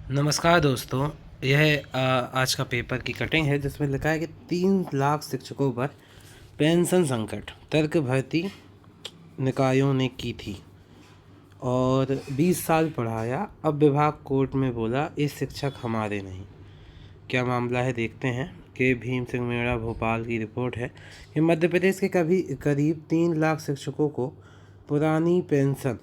नमस्कार दोस्तों। यह आज का पेपर की कटिंग है जिसमें लिखा है कि 3 लाख शिक्षकों पर पेंशन संकट, तर्क भर्ती निकायों ने की थी और 20 साल पढ़ाया, अब विभाग कोर्ट में बोला ये शिक्षक हमारे नहीं। क्या मामला है देखते हैं। कि भीम सिंह मेड़ा भोपाल की रिपोर्ट है कि मध्य प्रदेश के करीब 3 लाख शिक्षकों को पुरानी पेंशन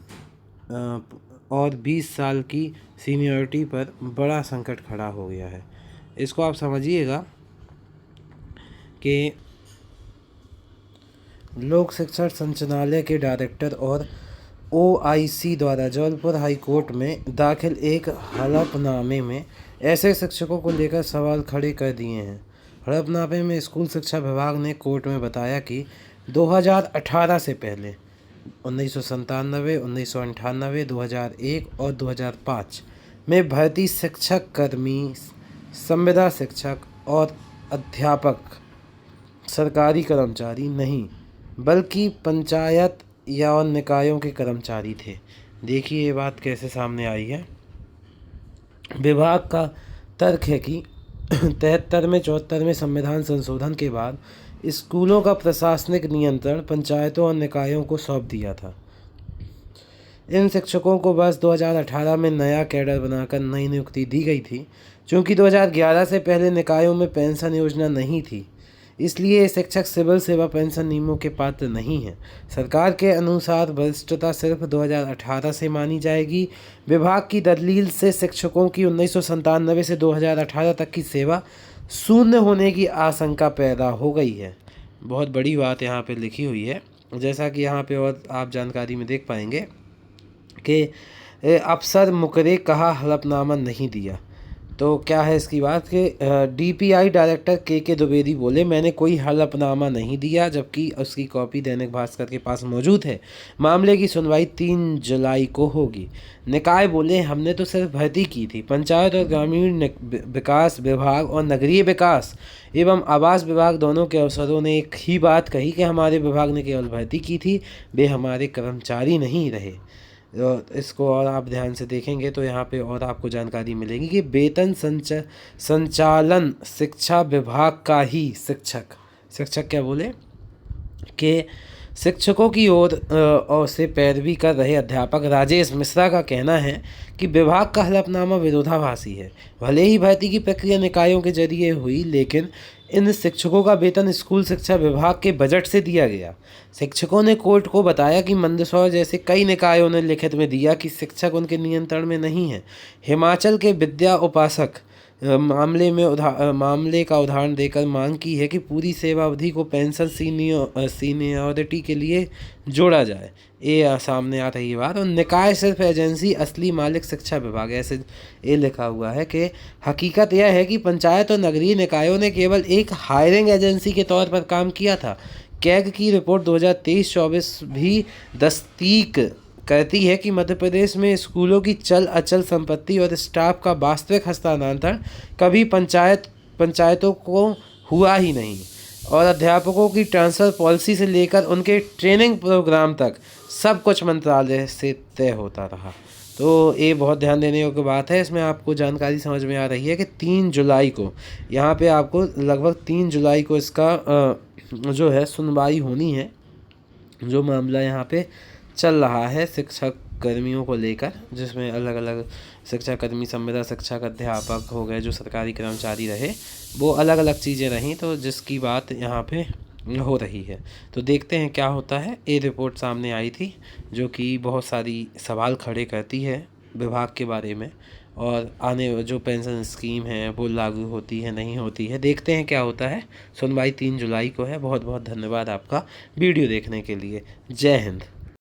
और 20 साल की सीनियरिटी पर बड़ा संकट खड़ा हो गया है। इसको आप समझिएगा कि लोक शिक्षण संचालनालय के डायरेक्टर और ओआईसी द्वारा जबलपुर हाई कोर्ट में दाखिल एक हलफनामे में ऐसे शिक्षकों को लेकर सवाल खड़े कर दिए हैं। हड़पनामे में स्कूल शिक्षा विभाग ने कोर्ट में बताया कि 2018 से पहले 1997, 1998, 2001 और 2005 में भर्ती शिक्षक कर्मी, संविदा शिक्षक और अध्यापक सरकारी कर्मचारी नहीं बल्कि पंचायत या निकायों के कर्मचारी थे। देखिए ये बात कैसे सामने आई है। विभाग का तर्क है कि 73वें संविधान संशोधन के बाद स्कूलों का प्रशासनिक नियंत्रण पंचायतों और निकायों को सौंप दिया था। इन शिक्षकों को वर्ष 2018 में नया कैडर बनाकर नई नियुक्ति दी गई थी। चूँकि 2011 से पहले निकायों में पेंशन योजना नहीं थी, इसलिए ये शिक्षक सिविल सेवा पेंशन नियमों के पात्र नहीं हैं। सरकार के अनुसार वरिष्ठता सिर्फ 2018 से मानी जाएगी। विभाग की दलील से शिक्षकों की 1997 से 2018 तक की सेवा शून्य होने की आशंका पैदा हो गई है। बहुत बड़ी बात यहाँ पे लिखी हुई है। जैसा कि यहाँ पे और आप जानकारी में देख पाएंगे कि अफसर मुकर्रे कहा हलफनामा नहीं दिया। तो क्या है इसकी बात कि डीपीआई डायरेक्टर के द्विवेदी बोले मैंने कोई हलफनामा नहीं दिया, जबकि उसकी कॉपी दैनिक भास्कर के पास मौजूद है। मामले की सुनवाई 3 जुलाई को होगी। निकाय बोले हमने तो सिर्फ भर्ती की थी। पंचायत और ग्रामीण विकास विभाग और नगरीय विकास एवं आवास विभाग दोनों के अफसरों ने एक ही बात कही कि हमारे विभाग ने केवल भर्ती की थी, वे हमारे कर्मचारी नहीं रहे। इसको और आप ध्यान से देखेंगे तो यहाँ पे और आपको जानकारी मिलेगी कि वेतन संचालन शिक्षा विभाग का ही शिक्षक क्या बोले कि शिक्षकों की ओर से पैरवी कर रहे अध्यापक राजेश मिश्रा का कहना है कि विभाग का हलफनामा विरोधाभासी है। भले ही भर्ती की प्रक्रिया निकायों के जरिए हुई, लेकिन इन शिक्षकों का वेतन स्कूल शिक्षा विभाग के बजट से दिया गया। शिक्षकों ने कोर्ट को बताया कि मंदसौर जैसे कई निकायों ने लिखित में दिया कि शिक्षक उनके नियंत्रण में नहीं है। हिमाचल के विद्या उपासक मामले का उदाहरण देकर मांग की है कि पूरी सेवा अवधि को पेंशन सीनियरिटी के लिए जोड़ा जाए। ये सामने आ रही है बात। और निकाय सिर्फ एजेंसी, असली मालिक शिक्षा विभाग, ऐसे ये लिखा हुआ है कि हकीकत यह है कि पंचायत और नगरीय निकायों ने केवल एक हायरिंग एजेंसी के तौर पर काम किया था। कैग की रिपोर्ट 2023-24 भी तस्दीक कहती है कि मध्य प्रदेश में स्कूलों की चल अचल संपत्ति और स्टाफ का वास्तविक हस्तांतरण कभी पंचायतों को हुआ ही नहीं और अध्यापकों की ट्रांसफ़र पॉलिसी से लेकर उनके ट्रेनिंग प्रोग्राम तक सब कुछ मंत्रालय से तय होता रहा। तो ये बहुत ध्यान देने योग्य बात है। इसमें आपको जानकारी समझ में आ रही है कि 3 जुलाई को यहाँ पे आपको लगभग 3 जुलाई को इसका जो है सुनवाई होनी है। जो मामला यहाँ पे चल रहा है शिक्षक कर्मियों को लेकर, जिसमें अलग अलग शिक्षा कर्मी, संविदा शिक्षक, अध्यापक हो गए, जो सरकारी कर्मचारी रहे, वो अलग अलग चीज़ें रहीं, तो जिसकी बात यहाँ पे हो रही है। तो देखते हैं क्या होता है। ये रिपोर्ट सामने आई थी जो कि बहुत सारी सवाल खड़े करती है विभाग के बारे में, और आने जो पेंशन स्कीम है वो लागू होती है नहीं होती है। देखते हैं क्या होता है। सुनवाई 3 जुलाई को है। बहुत बहुत धन्यवाद आपका वीडियो देखने के लिए। जय हिंद।